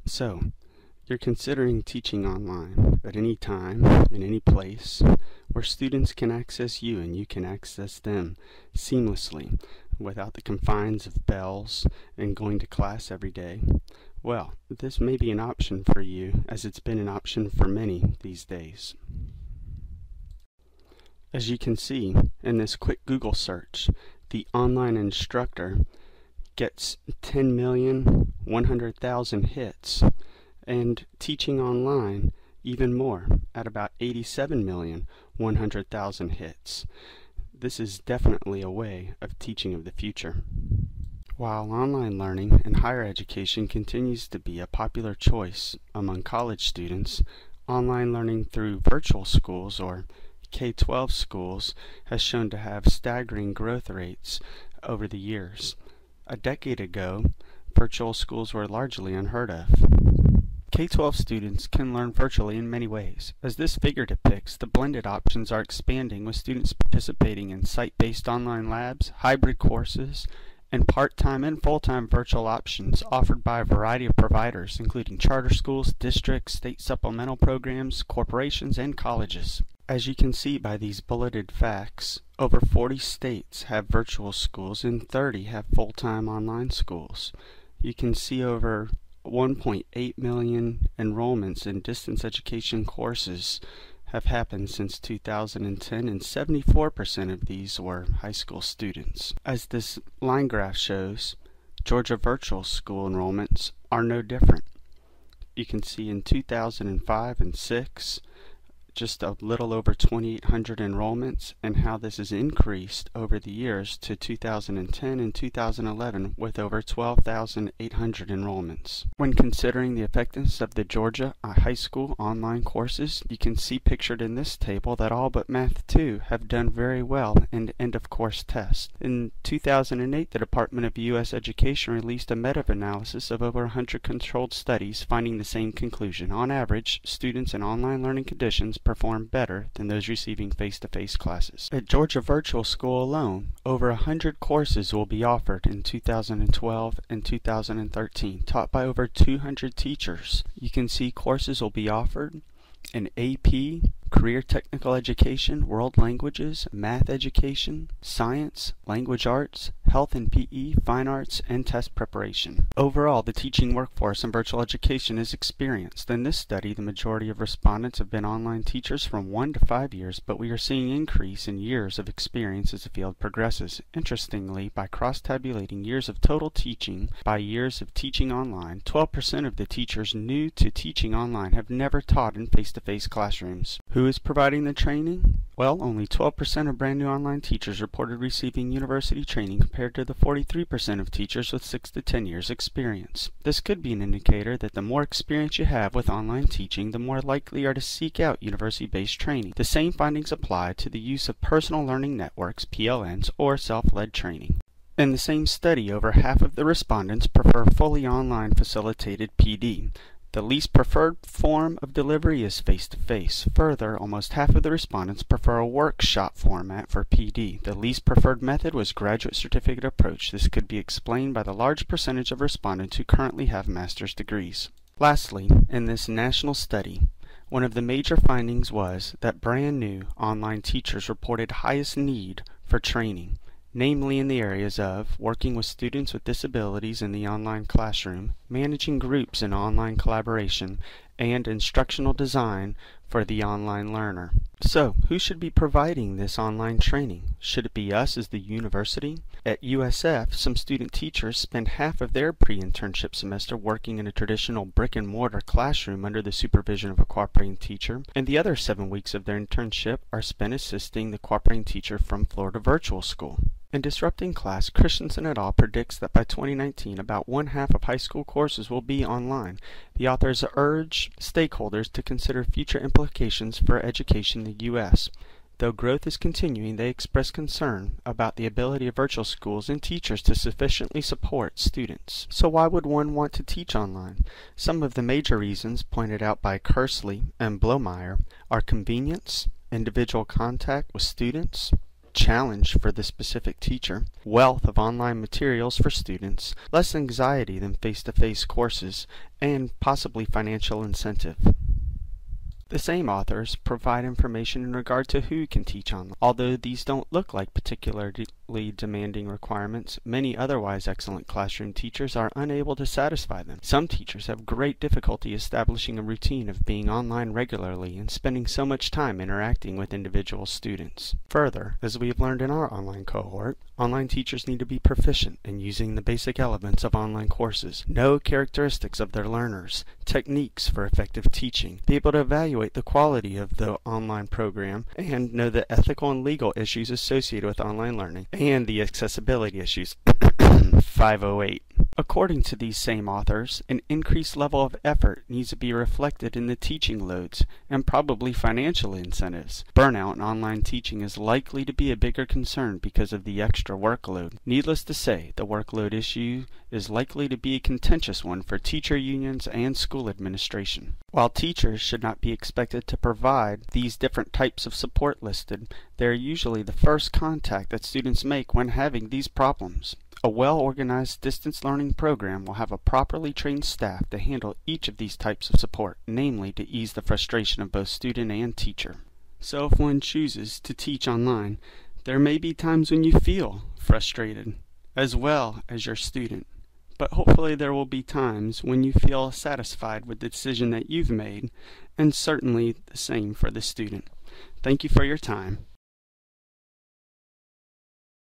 So, you're considering teaching online at any time, in any place, where students can access you and you can access them seamlessly without the confines of bells and going to class every day. Well, this may be an option for you, as it's been an option for many these days. As you can see in this quick Google search, the online instructor gets 10,100,000 hits, and teaching online even more at about 87,100,000 hits. This is definitely a way of teaching of the future. While online learning in higher education continues to be a popular choice among college students, online learning through virtual schools or K-12 schools has shown to have staggering growth rates over the years. A decade ago, virtual schools were largely unheard of. K-12 students can learn virtually in many ways. As this figure depicts, the blended options are expanding, with students participating in site-based online labs, hybrid courses, and part-time and full-time virtual options offered by a variety of providers, including charter schools, districts, state supplemental programs, corporations, and colleges. As you can see by these bulleted facts, over 40 states have virtual schools and 30 have full-time online schools. You can see over 1.8 million enrollments in distance education courses have happened since 2010, and 74% of these were high school students. As this line graph shows, Georgia virtual school enrollments are no different. You can see in 2005 and 6, just a little over 2,800 enrollments, and how this has increased over the years to 2010 and 2011 with over 12,800 enrollments. When considering the effectiveness of the Georgia high school online courses, you can see pictured in this table that all but Math 2 have done very well in end-of-course tests. In 2008, the Department of U.S. Education released a meta-analysis of over 100 controlled studies, finding the same conclusion. On average, students in online learning conditions perform better than those receiving face-to-face classes. At Georgia Virtual School alone, over 100 courses will be offered in 2012 and 2013, taught by over 200 teachers. You can see courses will be offered in AP, career technical education, world languages, math education, science, language arts, health and PE, fine arts, and test preparation. Overall, the teaching workforce in virtual education is experienced. In this study, the majority of respondents have been online teachers from 1 to 5 years, but we are seeing an increase in years of experience as the field progresses. Interestingly, by cross-tabulating years of total teaching by years of teaching online, 12% of the teachers new to teaching online have never taught in face-to-face classrooms. Who is providing the training? Well, only 12% of brand new online teachers reported receiving university training compared to the 43% of teachers with 6 to 10 years experience. This could be an indicator that the more experience you have with online teaching, the more likely you are to seek out university-based training. The same findings apply to the use of personal learning networks, PLNs, or self-led training. In the same study, over half of the respondents prefer fully online facilitated PD. The least preferred form of delivery is face-to-face. Further, almost half of the respondents prefer a workshop format for PD. The least preferred method was graduate certificate approach. This could be explained by the large percentage of respondents who currently have master's degrees. Lastly, in this national study, one of the major findings was that brand new online teachers reported highest need for training, namely in the areas of working with students with disabilities in the online classroom, managing groups in online collaboration, and instructional design for the online learner. So, who should be providing this online training? Should it be us as the university? At USF, some student teachers spend half of their pre-internship semester working in a traditional brick-and-mortar classroom under the supervision of a cooperating teacher, and the other 7 weeks of their internship are spent assisting the cooperating teacher from Florida Virtual School. In Disrupting Class, Christensen et al. Predicts that by 2019, about 1/2 of high school courses will be online. The authors urge stakeholders to consider future implications for education in the U.S. Though growth is continuing, they express concern about the ability of virtual schools and teachers to sufficiently support students. So why would one want to teach online? Some of the major reasons pointed out by Kersley and Blomeyer are convenience, individual contact with students, challenge for the specific teacher, wealth of online materials for students, less anxiety than face-to-face courses, and possibly financial incentive. The same authors provide information in regard to who can teach online. Although these don't look like particularly demanding requirements, many otherwise excellent classroom teachers are unable to satisfy them. Some teachers have great difficulty establishing a routine of being online regularly and spending so much time interacting with individual students. Further, as we have learned in our online cohort, online teachers need to be proficient in using the basic elements of online courses, know characteristics of their learners, techniques for effective teaching, be able to evaluate the quality of the online program, and know the ethical and legal issues associated with online learning, and the accessibility issues. 508. According to these same authors, an increased level of effort needs to be reflected in the teaching loads and probably financial incentives. Burnout in online teaching is likely to be a bigger concern because of the extra workload. Needless to say, the workload issue is likely to be a contentious one for teacher unions and school administration. While teachers should not be expected to provide these different types of support listed, they are usually the first contact that students make when having these problems. A well-organized distance learning program will have a properly trained staff to handle each of these types of support, namely to ease the frustration of both student and teacher. So if one chooses to teach online, there may be times when you feel frustrated, as well as your student. But hopefully there will be times when you feel satisfied with the decision that you've made, and certainly the same for the student. Thank you for your time.